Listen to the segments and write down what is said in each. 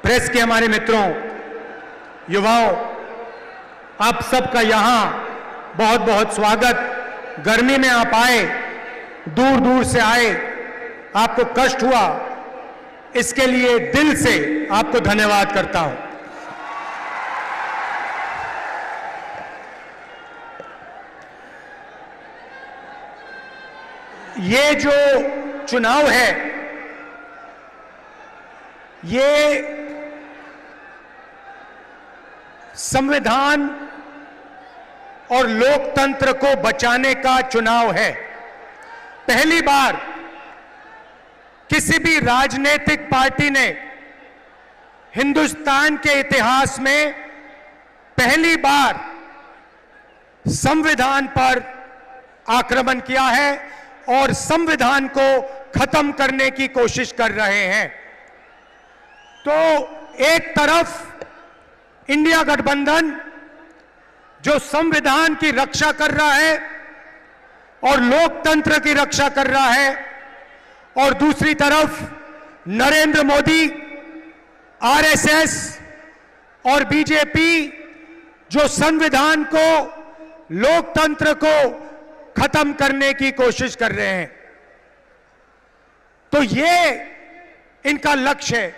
Press के हमारे मित्रों, युवाओं, आप सबका यहां बहुत बहुत स्वागत। गर्मी में आप आए, दूर दूर से आए, आपको कष्ट हुआ, इसके लिए दिल से आपको धन्यवाद करता हूं। ये जो चुनाव है, ये संविधान और लोकतंत्र को बचाने का चुनाव है। पहली बार किसी भी राजनीतिक पार्टी ने हिंदुस्तान के इतिहास में पहली बार संविधान पर आक्रमण किया है और संविधान को खत्म करने की कोशिश कर रहे हैं। तो एक तरफ इंडिया गठबंधन जो संविधान की रक्षा कर रहा है और लोकतंत्र की रक्षा कर रहा है, और दूसरी तरफ नरेंद्र मोदी, आरएसएस और बीजेपी जो संविधान को, लोकतंत्र को खत्म करने की कोशिश कर रहे हैं। तो ये इनका लक्ष्य है।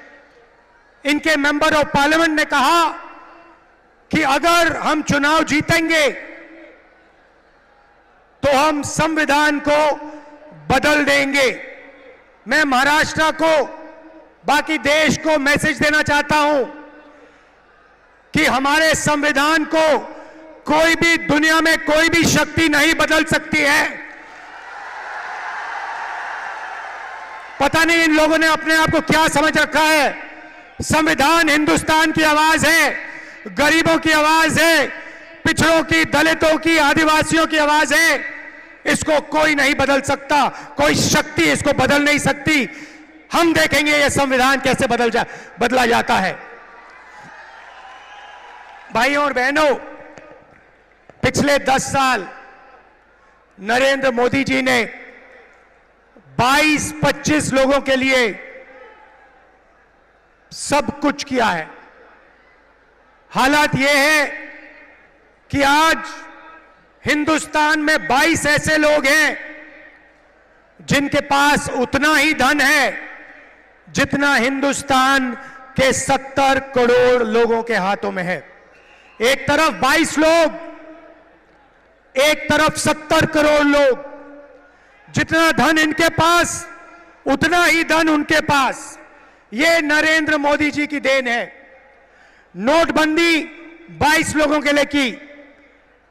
इनके मेंबर ऑफ पार्लियामेंट ने कहा कि अगर हम चुनाव जीतेंगे तो हम संविधान को बदल देंगे। मैं महाराष्ट्र को, बाकी देश को मैसेज देना चाहता हूं कि हमारे संविधान को कोई भी, दुनिया में कोई भी शक्ति नहीं बदल सकती है। पता नहीं इन लोगों ने अपने आप को क्या समझ रखा है। संविधान हिंदुस्तान की आवाज है, गरीबों की आवाज है, पिछड़ों की, दलितों की, आदिवासियों की आवाज है। इसको कोई नहीं बदल सकता, कोई शक्ति इसको बदल नहीं सकती। हम देखेंगे ये संविधान कैसे बदला जाता है। भाइयों और बहनों, पिछले 10 साल नरेंद्र मोदी जी ने 22-25 लोगों के लिए सब कुछ किया है। हालात यह है कि आज हिंदुस्तान में 22 ऐसे लोग हैं जिनके पास उतना ही धन है जितना हिंदुस्तान के 70 करोड़ लोगों के हाथों में है। एक तरफ 22 लोग, एक तरफ 70 करोड़ लोग। जितना धन इनके पास, उतना ही धन उनके पास। ये नरेंद्र मोदी जी की देन है। नोटबंदी 22 लोगों के लिए की,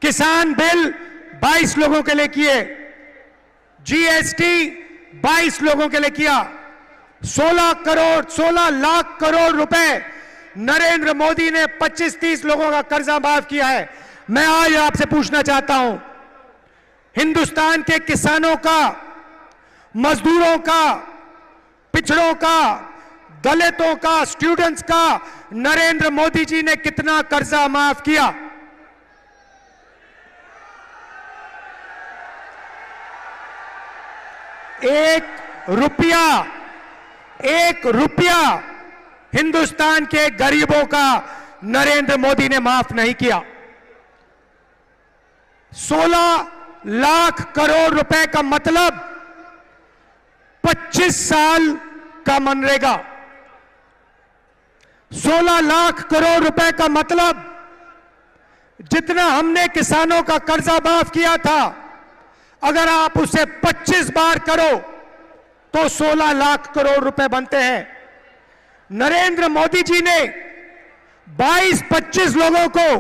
किसान बिल 22 लोगों के लिए किए, जीएसटी 22 लोगों के लिए किया, 16 लाख करोड़ रुपए नरेंद्र मोदी ने 25-30 लोगों का कर्जा माफ किया है। मैं आज आपसे पूछना चाहता हूं, हिंदुस्तान के किसानों का, मजदूरों का, पिछड़ों का, दलितों का, स्टूडेंट्स का नरेंद्र मोदी जी ने कितना कर्जा माफ किया? एक रुपया हिंदुस्तान के गरीबों का नरेंद्र मोदी ने माफ नहीं किया। 16 लाख करोड़ रुपए का मतलब 25 साल का मनरेगा। 16 लाख करोड़ रुपए का मतलब जितना हमने किसानों का कर्जा माफ किया था, अगर आप उसे 25 बार करो तो 16 लाख करोड़ रुपए बनते हैं। नरेंद्र मोदी जी ने 22-25 लोगों को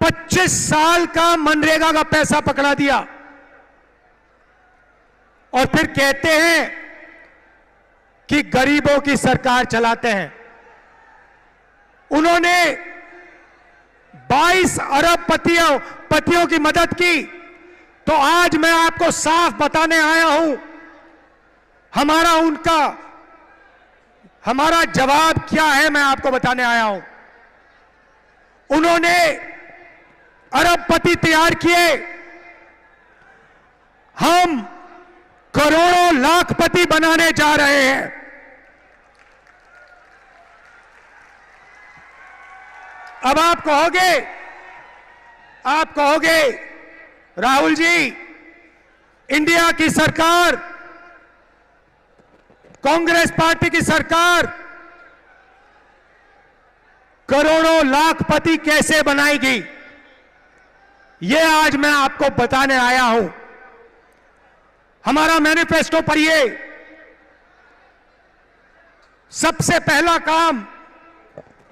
25 साल का मनरेगा का पैसा पकड़ा दिया और फिर कहते हैं कि गरीबों की सरकार चलाते हैं। उन्होंने 22 अरब पतियों की मदद की। तो आज मैं आपको साफ बताने आया हूं, हमारा जवाब क्या है, मैं आपको बताने आया हूं। उन्होंने अरबपति तैयार किए, हम करोड़ों लाखपति बनाने जा रहे हैं। अब आप कहोगे राहुल जी, इंडिया की सरकार, कांग्रेस पार्टी की सरकार करोड़ों लाखपति कैसे बनाएगी? यह आज मैं आपको बताने आया हूं। हमारा मैनिफेस्टो पढ़िए। सबसे पहला काम,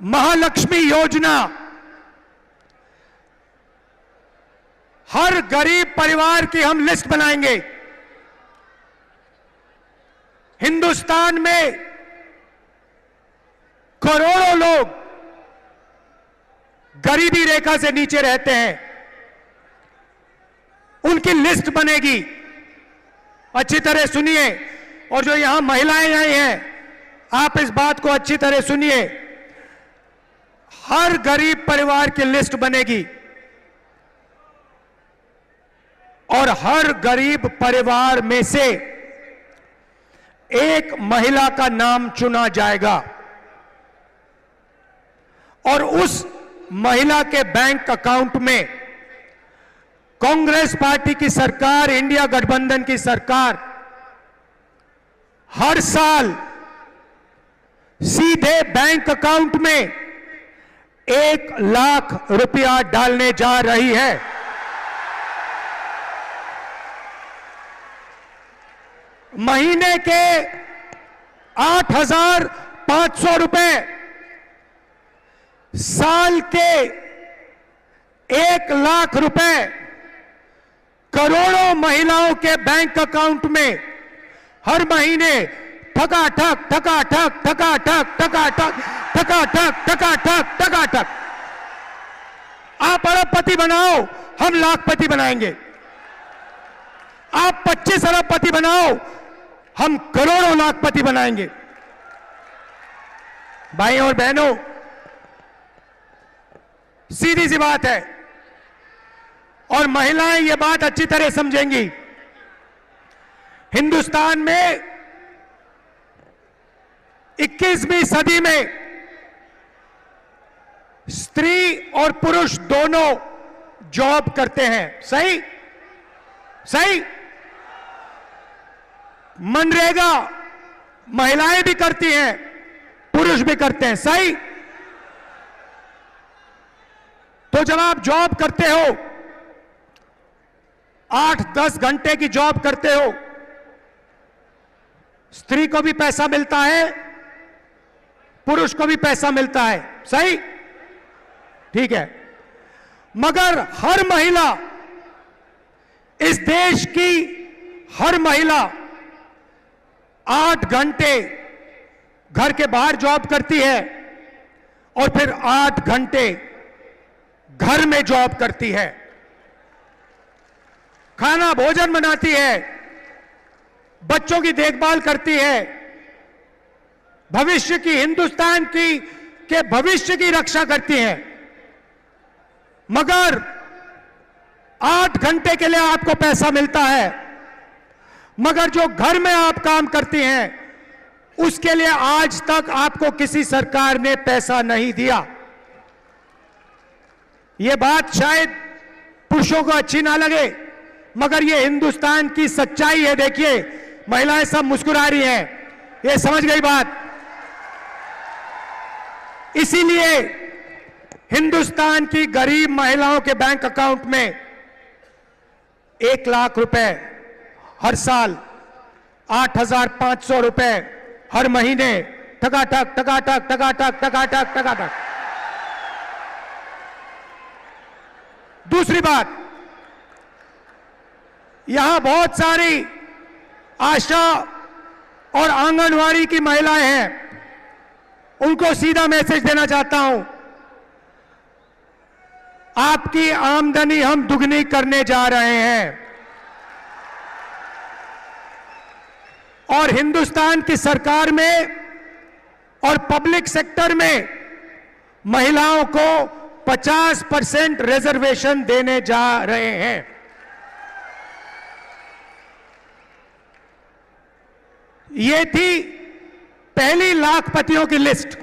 महालक्ष्मी योजना। हर गरीब परिवार की हम लिस्ट बनाएंगे। हिंदुस्तान में करोड़ों लोग गरीबी रेखा से नीचे रहते हैं, उनकी लिस्ट बनेगी। अच्छी तरह सुनिए, और जो यहां महिलाएं आई हैं, आप इस बात को अच्छी तरह सुनिए। हर गरीब परिवार की लिस्ट बनेगी और हर गरीब परिवार में से एक महिला का नाम चुना जाएगा और उस महिला के बैंक अकाउंट में कांग्रेस पार्टी की सरकार, इंडिया गठबंधन की सरकार हर साल सीधे बैंक अकाउंट में 1 लाख रुपया डालने जा रही है। महीने के 8,500 रुपए, साल के 1 लाख रुपए करोड़ों महिलाओं के बैंक अकाउंट में हर महीने ठकाठक ठकाठक ठकाठक ठकाठक ठकाठक ठकाठक ठकाठक। आप अरबपति बनाओ, हम लाखपति बनाएंगे। आप 25 अरबपति बनाओ, हम करोड़ों लाखपति बनाएंगे। भाई और बहनों, सीधी सी बात है और महिलाएं ये बात अच्छी तरह समझेंगी। हिंदुस्तान में 21वीं सदी में स्त्री और पुरुष दोनों जॉब करते हैं। सही? सही? मनरेगा महिलाएं भी करती हैं, पुरुष भी करते हैं। सही? तो जब आप जॉब करते हो, 8-10 घंटे की जॉब करते हो, स्त्री को भी पैसा मिलता है, पुरुष को भी पैसा मिलता है। सही? ठीक है। मगर हर महिला, इस देश की हर महिला 8 घंटे घर के बाहर जॉब करती है और फिर 8 घंटे घर में जॉब करती है। खाना भोजन बनाती है, बच्चों की देखभाल करती है, भविष्य की, हिंदुस्तान की के भविष्य की रक्षा करती है। मगर 8 घंटे के लिए आपको पैसा मिलता है, मगर जो घर में आप काम करती हैं उसके लिए आज तक आपको किसी सरकार ने पैसा नहीं दिया। यह बात शायद पुरुषों को अच्छी ना लगे, मगर यह हिंदुस्तान की सच्चाई है। देखिए, महिलाएं सब मुस्कुरा रही हैं, ये समझ गई बात। इसीलिए हिंदुस्तान की गरीब महिलाओं के बैंक अकाउंट में 1 लाख रुपए हर साल, 8,500 रुपए हर महीने, ठकाठक ठकाठक ठकाठक ठकाठक ठकाठक। दूसरी बात, यहां बहुत सारी आशा और आंगनवाड़ी की महिलाएं हैं, उनको सीधा मैसेज देना चाहता हूं, आपकी आमदनी हम दुगनी करने जा रहे हैं और हिंदुस्तान की सरकार में और पब्लिक सेक्टर में महिलाओं को 50% रिजर्वेशन देने जा रहे हैं। ये थी पहली लाखपतियों की लिस्ट।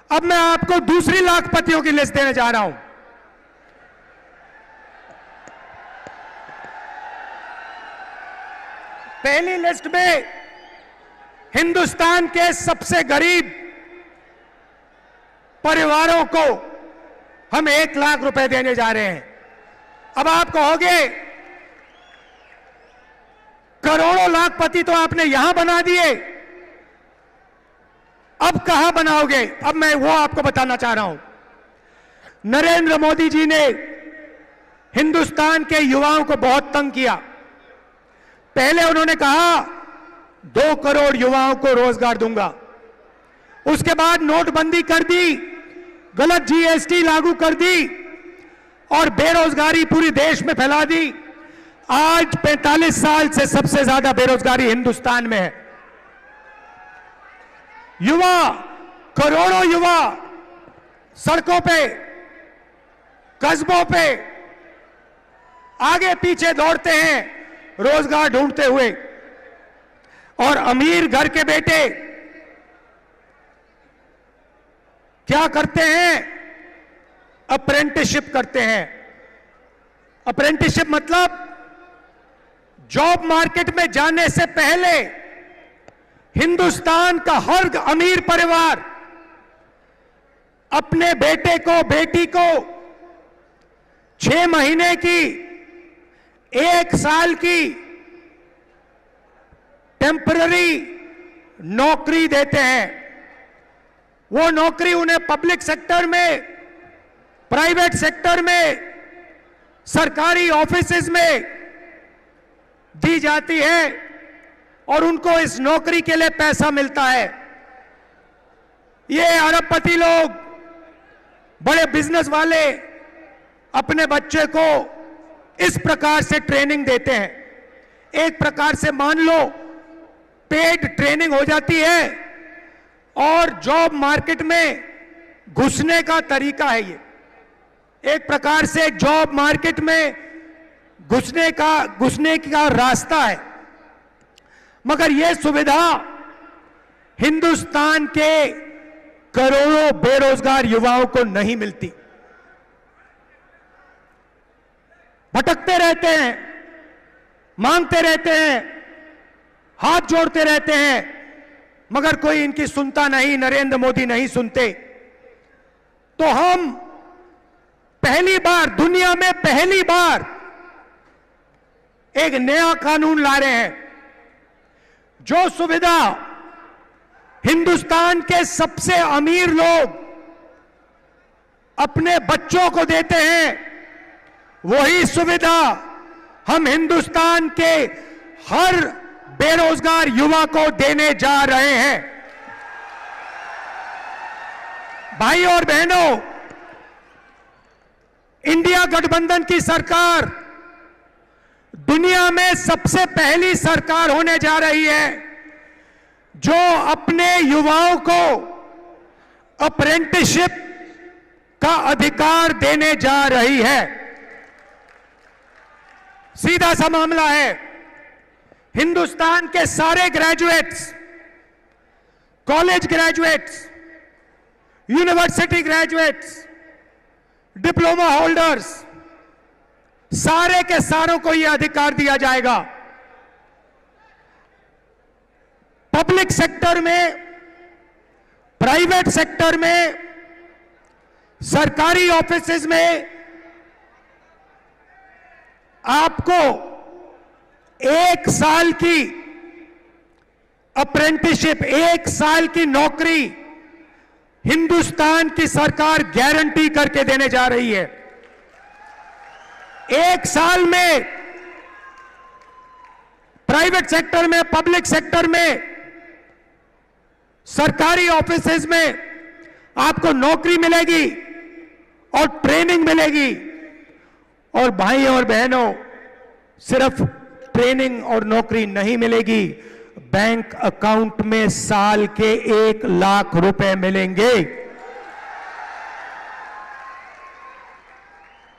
अब मैं आपको दूसरी लाखपतियों की लिस्ट देने जा रहा हूं। पहली लिस्ट में हिंदुस्तान के सबसे गरीब परिवारों को हम 1 लाख रुपए देने जा रहे हैं। अब आप कहोगे करोड़ों लाखपति तो आपने यहां बना दिए, अब कहां बनाओगे? अब मैं वो आपको बताना चाह रहा हूं। नरेंद्र मोदी जी ने हिंदुस्तान के युवाओं को बहुत तंग किया। पहले उन्होंने कहा 2 करोड़ युवाओं को रोजगार दूंगा, उसके बाद नोटबंदी कर दी, गलत जीएसटी लागू कर दी और बेरोजगारी पूरी देश में फैला दी। आज 45 साल से सबसे ज्यादा बेरोजगारी हिंदुस्तान में है। युवा, करोड़ों युवा सड़कों पे, कस्बों पे आगे पीछे दौड़ते हैं रोजगार ढूंढते हुए, और अमीर घर के बेटे क्या करते हैं? अप्रेंटिसशिप करते हैं। अप्रेंटिसशिप मतलब जॉब मार्केट में जाने से पहले हिंदुस्तान का हर अमीर परिवार अपने बेटे को, बेटी को 6 महीने की, 1 साल की टेम्पररी नौकरी देते हैं। वो नौकरी उन्हें पब्लिक सेक्टर में, प्राइवेट सेक्टर में, सरकारी ऑफिसेज में दी जाती है और उनको इस नौकरी के लिए पैसा मिलता है। ये अरबपति लोग, बड़े बिजनेस वाले अपने बच्चे को इस प्रकार से ट्रेनिंग देते हैं। एक प्रकार से मान लो पेड ट्रेनिंग हो जाती है और जॉब मार्केट में घुसने का तरीका है। ये एक प्रकार से जॉब मार्केट में घुसने का रास्ता है। मगर यह सुविधा हिंदुस्तान के करोड़ों बेरोजगार युवाओं को नहीं मिलती। भटकते रहते हैं, मांगते रहते हैं, हाथ जोड़ते रहते हैं, मगर कोई इनकी सुनता नहीं, नरेंद्र मोदी नहीं सुनते। तो हम पहली बार, दुनिया में पहली बार एक नया कानून ला रहे हैं जो सुविधा हिंदुस्तान के सबसे अमीर लोग अपने बच्चों को देते हैं, वही सुविधा हम हिंदुस्तान के हर बेरोजगार युवा को देने जा रहे हैं। भाई और बहनों, इंडिया गठबंधन की सरकार दुनिया में सबसे पहली सरकार होने जा रही है जो अपने युवाओं को अप्रेंटिसशिप का अधिकार देने जा रही है। सीधा सा मामला है, हिंदुस्तान के सारे graduates, college graduates, university graduates, diploma holders, सारे के सारों को यह अधिकार दिया जाएगा। पब्लिक सेक्टर में, प्राइवेट सेक्टर में, सरकारी ऑफिसेज में आपको 1 साल की अप्रेंटिसशिप, 1 साल की नौकरी हिंदुस्तान की सरकार गारंटी करके देने जा रही है। 1 साल में प्राइवेट सेक्टर में, पब्लिक सेक्टर में, सरकारी ऑफिसेज में आपको नौकरी मिलेगी और ट्रेनिंग मिलेगी। और भाई और बहनों, सिर्फ ट्रेनिंग और नौकरी नहीं मिलेगी, बैंक अकाउंट में साल के 1 लाख रुपए मिलेंगे।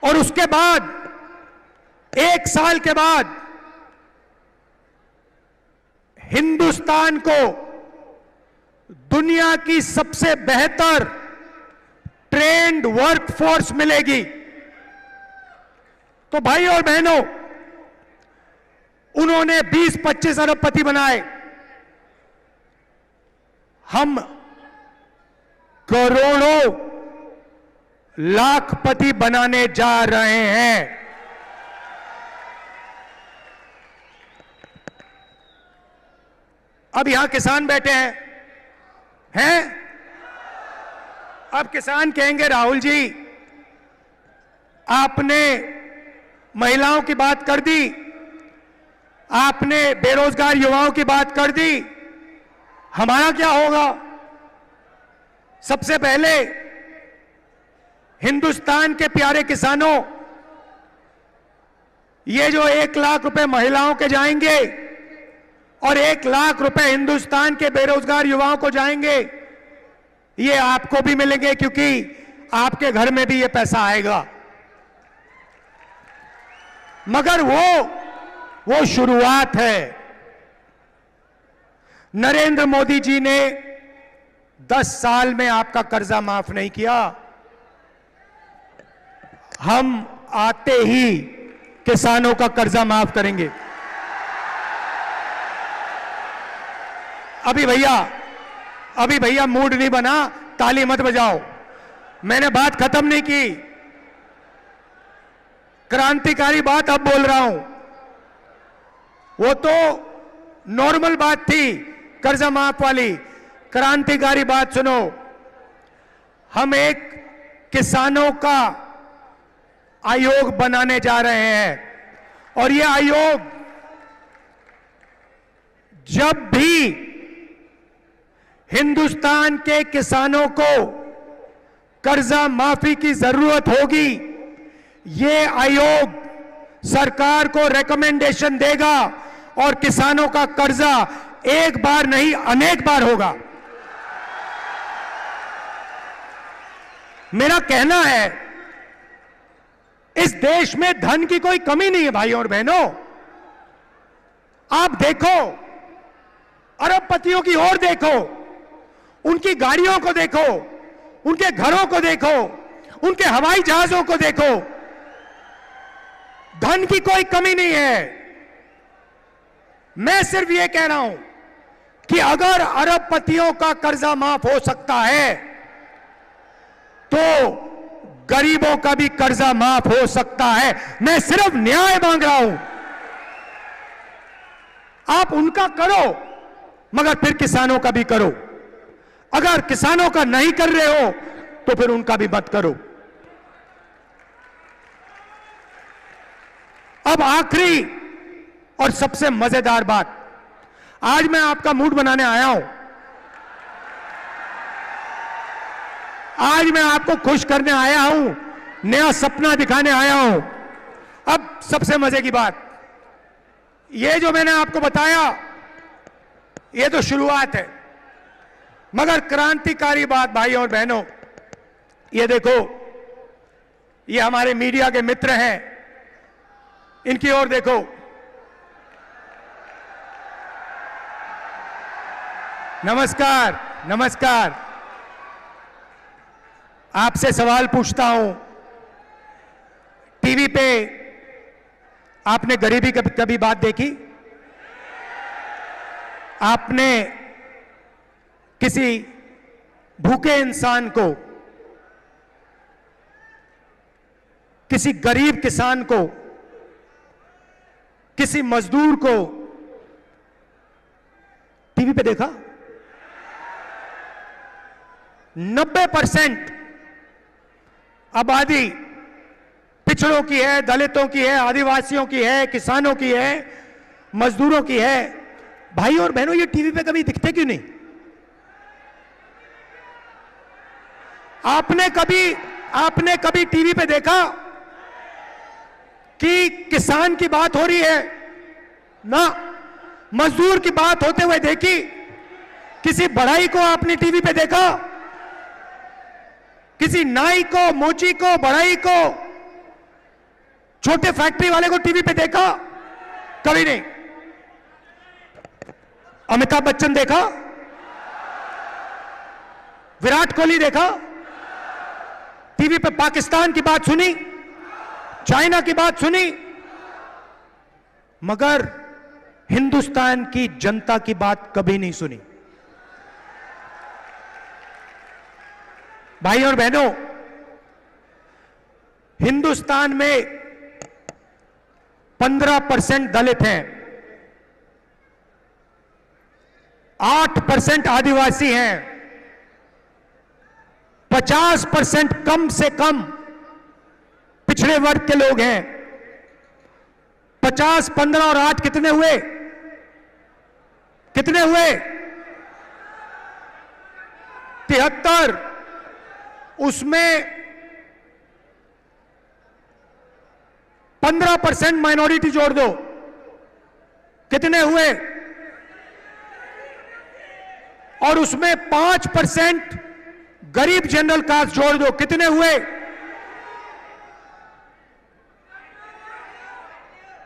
और उसके बाद 1 साल के बाद हिंदुस्तान को दुनिया की सबसे बेहतर ट्रेंड वर्कफोर्स मिलेगी। तो भाई और बहनों, उन्होंने 20-25 अरबपति बनाए, हम करोड़ों लाखपति बनाने जा रहे हैं। अब यहां किसान बैठे हैं? अब किसान कहेंगे, राहुल जी आपने महिलाओं की बात कर दी, आपने बेरोजगार युवाओं की बात कर दी, हमारा क्या होगा? सबसे पहले हिंदुस्तान के प्यारे किसानों, ये जो 1 लाख रुपए महिलाओं के जाएंगे और 1 लाख रुपए हिंदुस्तान के बेरोजगार युवाओं को जाएंगे, ये आपको भी मिलेंगे, क्योंकि आपके घर में भी ये पैसा आएगा। मगर वो शुरुआत है। नरेंद्र मोदी जी ने 10 साल में आपका कर्जा माफ नहीं किया। हम आते ही किसानों का कर्जा माफ करेंगे। अभी भैया मूड नहीं बना, ताली मत बजाओ, मैंने बात खत्म नहीं की। क्रांतिकारी बात अब बोल रहा हूं। वो तो नॉर्मल बात थी कर्जा माफ वाली, क्रांतिकारी बात सुनो। हम एक किसानों का आयोग बनाने जा रहे हैं और यह आयोग जब भी हिंदुस्तान के किसानों को कर्जा माफी की जरूरत होगी, ये आयोग सरकार को रिकमेंडेशन देगा और किसानों का कर्जा एक बार नहीं अनेक बार होगा। मेरा कहना है, इस देश में धन की कोई कमी नहीं है भाइयों और बहनों। आप देखो, अरबपतियों की ओर देखो, उनकी गाड़ियों को देखो, उनके घरों को देखो, उनके हवाई जहाजों को देखो। धन की कोई कमी नहीं है। मैं सिर्फ यह कह रहा हूं कि अगर अरबपतियों का कर्जा माफ हो सकता है तो गरीबों का भी कर्जा माफ हो सकता है। मैं सिर्फ न्याय मांग रहा हूं। आप उनका करो, मगर फिर किसानों का भी करो। अगर किसानों का नहीं कर रहे हो तो फिर उनका भी मत करो। अब आखिरी और सबसे मजेदार बात, आज मैं आपका मूड बनाने आया हूं। आज मैं आपको खुश करने आया हूं, नया सपना दिखाने आया हूं। अब सबसे मजे की बात, ये जो मैंने आपको बताया ये तो शुरुआत है, मगर क्रांतिकारी बात भाइयों और बहनों, ये देखो, ये हमारे मीडिया के मित्र हैं, इनकी ओर देखो। नमस्कार, नमस्कार। आपसे सवाल पूछता हूं, टीवी पे आपने गरीबी की कभी बात देखी? आपने किसी भूखे इंसान को, किसी गरीब किसान को, किसी मजदूर को टीवी पे देखा? 90% आबादी पिछड़ों की है, दलितों की है, आदिवासियों की है, किसानों की है, मजदूरों की है। भाई और बहनों, ये टीवी पे कभी दिखते क्यों नहीं? आपने कभी टीवी पे देखा कि किसान की बात हो रही है? ना। मजदूर की बात होते हुए देखी? किसी बढ़ई को आपने टीवी पे देखा? किसी नाई को, मोची को, बढ़ई को, छोटे फैक्ट्री वाले को टीवी पे देखा? कभी नहीं। अमिताभ बच्चन देखा? विराट कोहली देखा? टीवी पे पाकिस्तान की बात सुनी, चाइना की बात सुनी, मगर हिंदुस्तान की जनता की बात कभी नहीं सुनी। भाई और बहनों, हिंदुस्तान में 15% दलित हैं, 8% आदिवासी हैं, 50% कम से कम पिछड़े वर्ग के लोग हैं। 50, 15 और 8 कितने हुए? कितने हुए? 73। उसमें 15% माइनॉरिटी जोड़ दो, कितने हुए? और उसमें 5% गरीब जनरल कास्ट जोड़ दो, कितने हुए?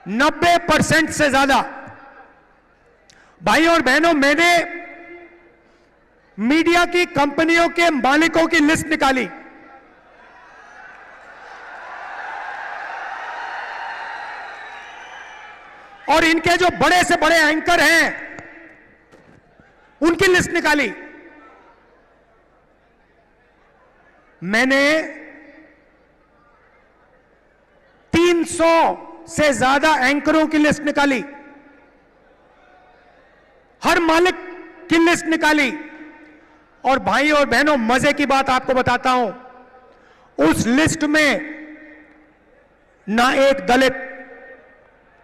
90% से ज्यादा। भाई और बहनों, मैंने मीडिया की कंपनियों के मालिकों की लिस्ट निकाली। और इनके जो बड़े से बड़े एंकर हैं, उनकी लिस्ट निकाली। मैंने 300 से ज्यादा एंकरों की लिस्ट निकाली, हर मालिक की लिस्ट निकाली। और भाई और बहनों, मजे की बात आपको बताता हूं, उस लिस्ट में ना एक दलित,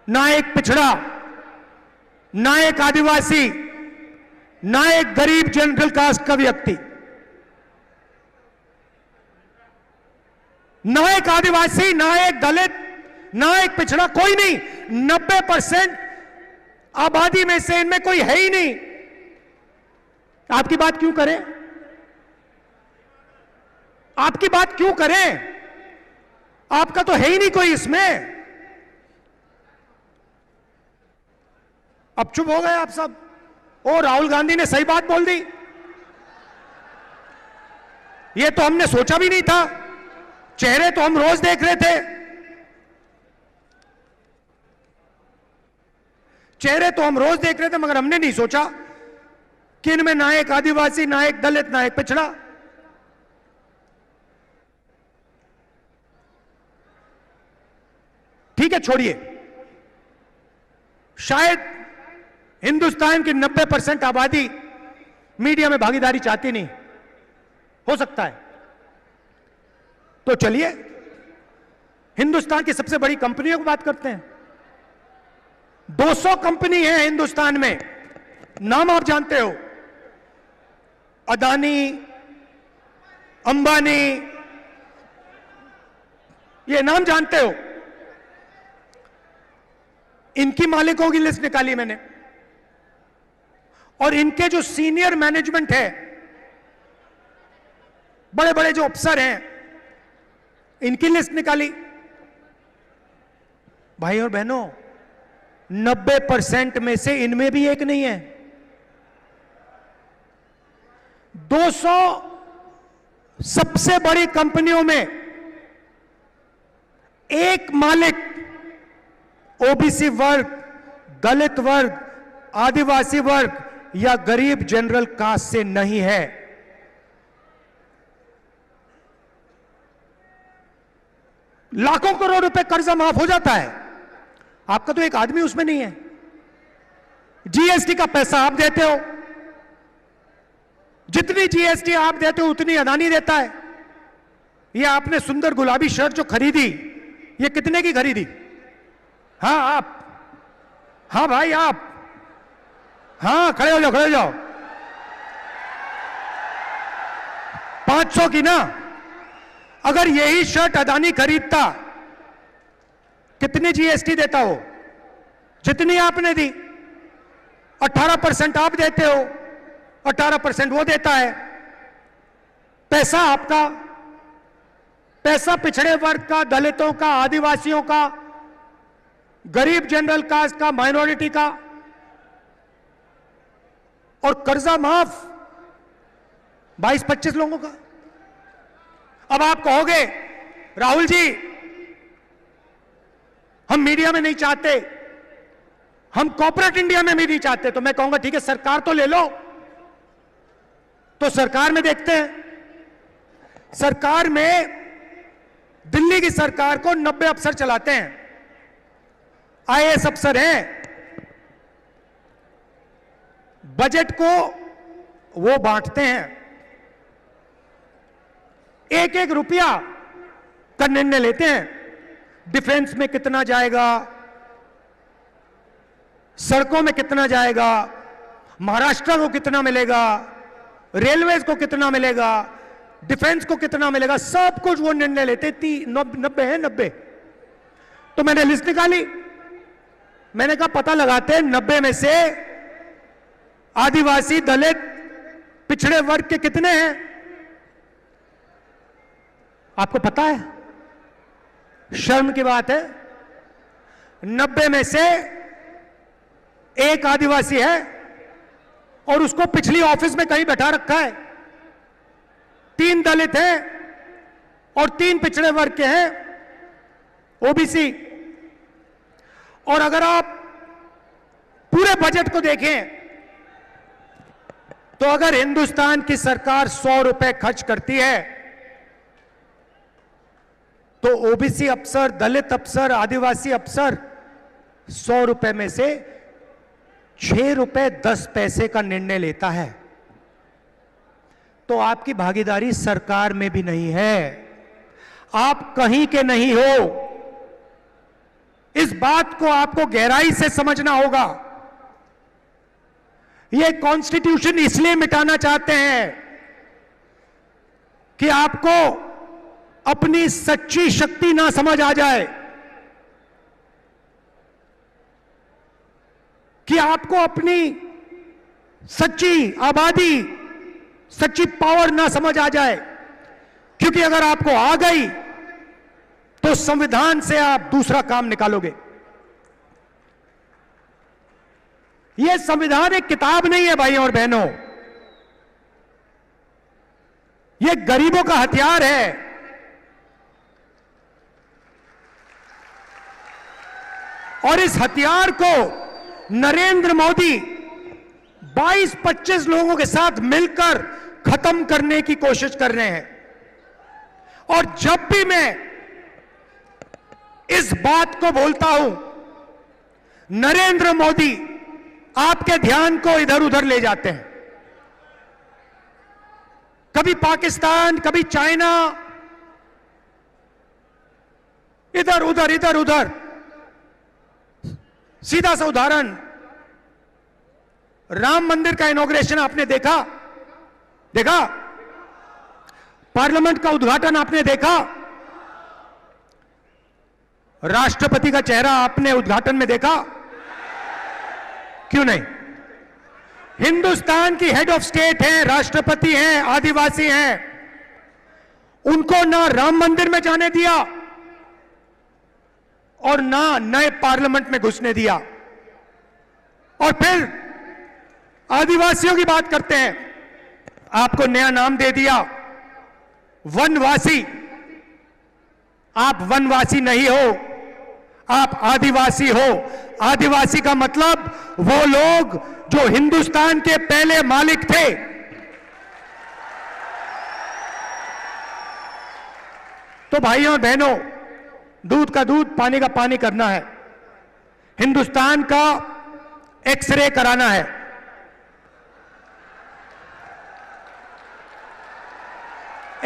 ना एक पिछड़ा, ना एक आदिवासी, ना एक गरीब जनरल कास्ट का व्यक्ति, ना एक आदिवासी, ना एक दलित, ना एक पिछड़ा, कोई नहीं। 90% आबादी में से इनमें कोई है ही नहीं। आपकी बात क्यों करें? आपकी बात क्यों करें? आपका तो है ही नहीं कोई इसमें। अब चुप हो गए आप सब। ओ, राहुल गांधी ने सही बात बोल दी, ये तो हमने सोचा भी नहीं था। चेहरे तो हम रोज देख रहे थे, चेहरे तो हम रोज देख रहे थे, मगर हमने नहीं सोचा कि इनमें ना एक आदिवासी, ना एक दलित, ना एक पिछड़ा। ठीक है, छोड़िए। शायद हिंदुस्तान की 90% आबादी मीडिया में भागीदारी चाहती नहीं, हो सकता है। तो चलिए हिंदुस्तान की सबसे बड़ी कंपनियों की बात करते हैं। 200 कंपनी है हिंदुस्तान में, नाम आप जानते हो, अदानी, अंबानी, ये नाम जानते हो। इनकी मालिकों की लिस्ट निकाली मैंने, और इनके जो सीनियर मैनेजमेंट है, बड़े बड़े जो अफसर हैं, इनकी लिस्ट निकाली। भाई और बहनों, 90% में से इनमें भी एक नहीं है। 200 सबसे बड़ी कंपनियों में एक मालिक ओबीसी वर्ग, दलित वर्ग, आदिवासी वर्ग या गरीब जनरल कास्ट से नहीं है। लाखों करोड़ रुपए कर्जा माफ हो जाता है, आपका तो एक आदमी उसमें नहीं है। जीएसटी का पैसा आप देते हो, जितनी जीएसटी आप देते हो उतनी अदानी देता है। ये आपने सुंदर गुलाबी शर्ट जो खरीदी, ये कितने की खरीदी? हाँ आप, हाँ भाई आप, हाँ खड़े हो जाओ, खड़े हो जाओ। 500 की ना। अगर यही शर्ट अदानी खरीदता, कितनी जीएसटी देता हो? जितनी आपने दी। 18% आप देते हो, 18% वो देता है। पैसा आपका, पैसा पिछड़े वर्ग का, दलितों का, आदिवासियों का, गरीब जनरल कास्ट का, माइनॉरिटी का। और कर्जा माफ 22-25 लोगों का। अब आप कहोगे राहुल जी हम मीडिया में नहीं चाहते, हम कॉर्पोरेट इंडिया में भी नहीं चाहते, तो मैं कहूंगा ठीक है सरकार तो ले लो। तो सरकार में देखते हैं, सरकार में दिल्ली की सरकार को 90 अफसर चलाते हैं, आईएएस अफसर हैं, बजट को वो बांटते हैं, एक एक रुपया का निर्णय लेते हैं, डिफेंस में कितना जाएगा, सड़कों में कितना जाएगा, महाराष्ट्र को कितना मिलेगा, रेलवेज को कितना मिलेगा, डिफेंस को कितना मिलेगा, सब कुछ वो निर्णय लेते। 90 है 90। तो मैंने लिस्ट निकाली, मैंने कहा पता लगाते हैं 90 में से आदिवासी, दलित, पिछड़े वर्ग के कितने हैं। आपको पता है, शर्म की बात है, 90 में से एक आदिवासी है और उसको पिछली ऑफिस में कहीं बैठा रखा है, 3 दलित हैं और 3 पिछड़े वर्ग के हैं, ओबीसी। और अगर आप पूरे बजट को देखें तो अगर हिंदुस्तान की सरकार 100 रुपए खर्च करती है तो ओबीसी अफसर, दलित अफसर, आदिवासी अफसर 100 रुपए में से 6 रुपए 10 पैसे का निर्णय लेता है। तो आपकी भागीदारी सरकार में भी नहीं है, आप कहीं के नहीं हो। इस बात को आपको गहराई से समझना होगा। ये कॉन्स्टिट्यूशन इसलिए मिटाना चाहते हैं कि आपको अपनी सच्ची शक्ति ना समझ आ जाए, कि आपको अपनी सच्ची आबादी, सच्ची पावर ना समझ आ जाए। क्योंकि अगर आपको आ गई तो संविधान से आप दूसरा काम निकालोगे। यह संविधान एक किताब नहीं है भाइयों और बहनों, यह गरीबों का हथियार है। और इस हथियार को नरेंद्र मोदी 22-25 लोगों के साथ मिलकर खत्म करने की कोशिश कर रहे हैं। और जब भी मैं इस बात को बोलता हूं, नरेंद्र मोदी आपके ध्यान को इधर उधर ले जाते हैं, कभी पाकिस्तान, कभी चाइना, इधर उधर इधर उधर। सीधा सा उदाहरण, राम मंदिर का इनॉग्रेशन आपने देखा? पार्लियामेंट का उद्घाटन आपने देखा? राष्ट्रपति का चेहरा आपने उद्घाटन में देखा? क्यों नहीं? हिंदुस्तान की हेड ऑफ स्टेट हैं, राष्ट्रपति हैं, आदिवासी हैं, उनको ना राम मंदिर में जाने दिया और ना नए पार्लियामेंट में घुसने दिया। और फिर आदिवासियों की बात करते हैं, आपको नया नाम दे दिया, वनवासी। आप वनवासी नहीं हो, आप आदिवासी हो। आदिवासी का मतलब वो लोग जो हिंदुस्तान के पहले मालिक थे। तो भाइयों और बहनों, दूध का दूध, पानी का पानी करना है। हिंदुस्तान का एक्सरे कराना है।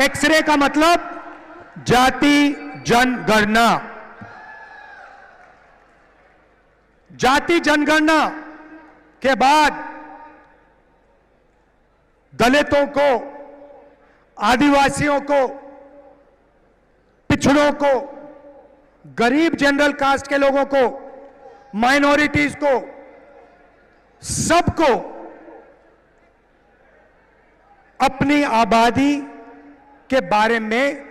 एक्सरे का मतलब जाति जनगणना। जाति जनगणना के बाद दलितों को, आदिवासियों को, पिछड़ों को, गरीब जनरल कास्ट के लोगों को, माइनॉरिटीज को, सबको अपनी आबादी के बारे में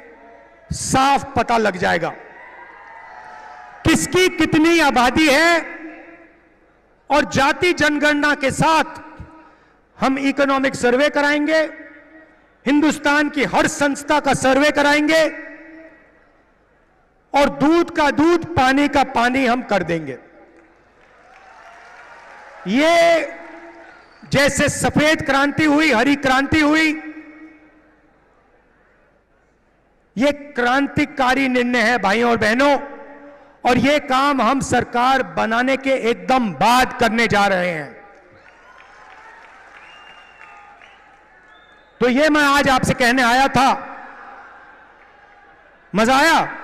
साफ पता लग जाएगा, किसकी कितनी आबादी है। और जाति जनगणना के साथ हम इकोनॉमिक सर्वे कराएंगे, हिंदुस्तान की हर संस्था का सर्वे कराएंगे और दूध का दूध, पानी का पानी हम कर देंगे। ये जैसे सफेद क्रांति हुई, हरी क्रांति हुई, ये क्रांतिकारी निर्णय है भाइयों और बहनों, और ये काम हम सरकार बनाने के एकदम बाद करने जा रहे हैं। तो ये मैं आज आपसे कहने आया था। मजा आया?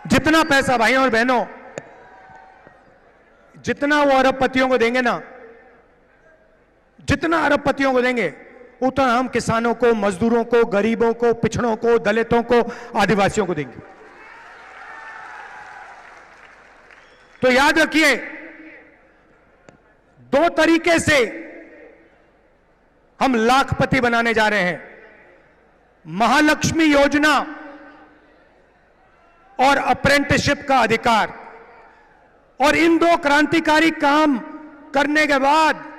जितना पैसा भाइयों और बहनों, जितना वो अरबपतियों को देंगे ना, जितना अरबपतियों को देंगे, उतना हम किसानों को, मजदूरों को, गरीबों को, पिछड़ों को, दलितों को, आदिवासियों को देंगे। तो याद रखिए, दो तरीके से हम लाखपति बनाने जा रहे हैं। महालक्ष्मी योजना और अप्रेंटिसशिप का अधिकार। और इन दो क्रांतिकारी काम करने के बाद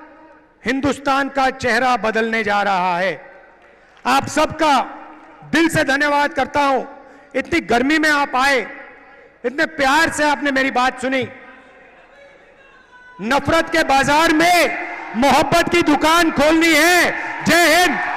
हिंदुस्तान का चेहरा बदलने जा रहा है। आप सबका दिल से धन्यवाद करता हूं। इतनी गर्मी में आप आए, इतने प्यार से आपने मेरी बात सुनी। नफरत के बाजार में मोहब्बत की दुकान खोलनी है। जय हिंद।